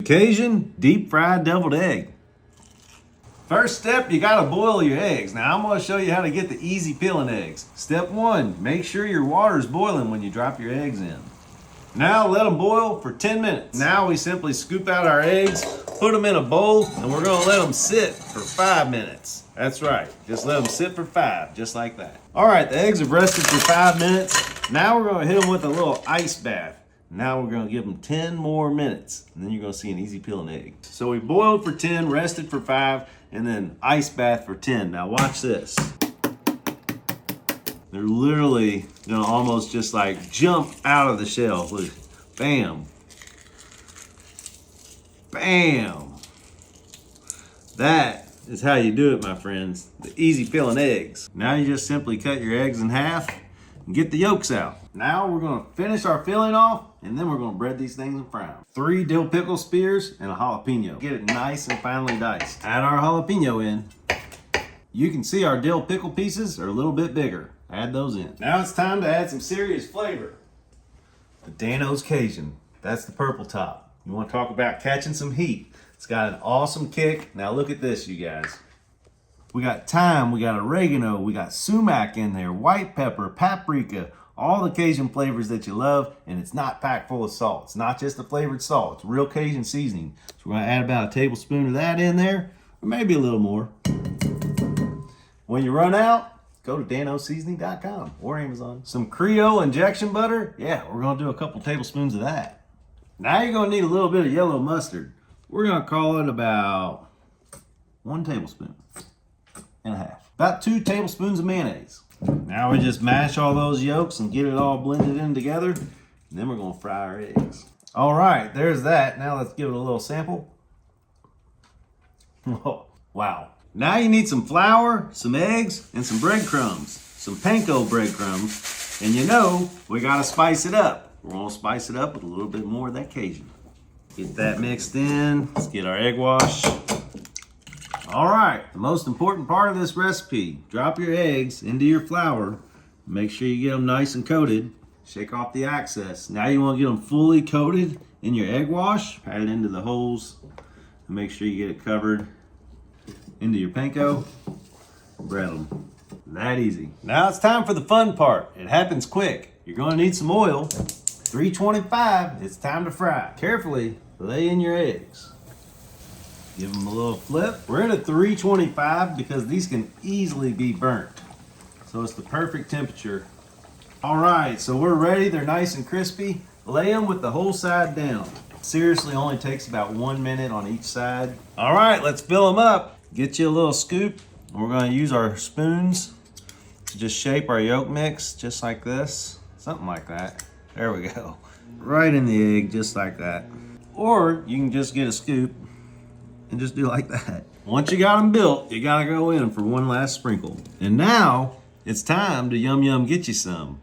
Cajun deep fried deviled egg. First step, you gotta boil your eggs. Now I'm gonna show you how to get the easy peeling eggs. Step one, make sure your water is boiling when you drop your eggs in. Now let them boil for 10 minutes. Now we simply scoop out our eggs, put them in a bowl, and we're gonna let them sit for 5 minutes. That's right, just let them sit for 5, just like that. All right, the eggs have rested for 5 minutes. Now we're gonna hit them with a little ice bath. Now we're gonna give them 10 more minutes, and then you're gonna see an easy peeling egg. So we boiled for 10, rested for 5, and then ice bath for 10. Now watch this. They're literally gonna almost just like jump out of the shell. Look, bam, bam. That is how you do it, my friends. The easy peeling eggs. Now you just simply cut your eggs in half and get the yolks out. Now we're gonna finish our filling off, and then we're gonna bread these things and fry them. 3 dill pickle spears and a jalapeno. Get it nice and finely diced. Add our jalapeno in. You can see our dill pickle pieces are a little bit bigger. Add those in. Now it's time to add some serious flavor. The Dano's Cajun. That's the purple top. You want to talk about catching some heat. It's got an awesome kick. Now look at this, you guys. We got thyme, we got oregano, we got sumac in there, white pepper, paprika, all the Cajun flavors that you love, and it's not packed full of salt. It's not just a flavored salt, it's real Cajun seasoning. So we're gonna add about a tablespoon of that in there, or maybe a little more. When you run out, go to danoseasoning.com or Amazon. Some Creole injection butter, yeah, we're gonna do a couple tablespoons of that. Now you're gonna need a little bit of yellow mustard. We're gonna call it about 1 tablespoon and a half. About 2 tablespoons of mayonnaise. Now we just mash all those yolks and get it all blended in together. And then we're gonna fry our eggs. All right, there's that. Now let's give it a little sample. Oh, wow. Now you need some flour, some eggs, and some breadcrumbs. Some panko breadcrumbs. And you know, we gotta spice it up. We're gonna spice it up with a little bit more of that Cajun. Get that mixed in. Let's get our egg wash. All right, the most important part of this recipe, drop your eggs into your flour. Make sure you get them nice and coated. Shake off the excess. Now you wanna get them fully coated in your egg wash. Pat it into the holes and make sure you get it covered into your panko. Bread them. That easy. Now it's time for the fun part. It happens quick. You're gonna need some oil. 325, it's time to fry. Carefully lay in your eggs. Give them a little flip. We're at a 325 because these can easily be burnt. So it's the perfect temperature. All right, so we're ready. They're nice and crispy. Lay them with the whole side down. Seriously, only takes about 1 minute on each side. All right, let's fill them up. Get you a little scoop. We're gonna use our spoons to just shape our yolk mix, just like this. Something like that. There we go. Right in the egg, just like that. Or you can just get a scoop and just do like that. Once you got them built, you gotta go in for one last sprinkle. And now it's time to yum get you some.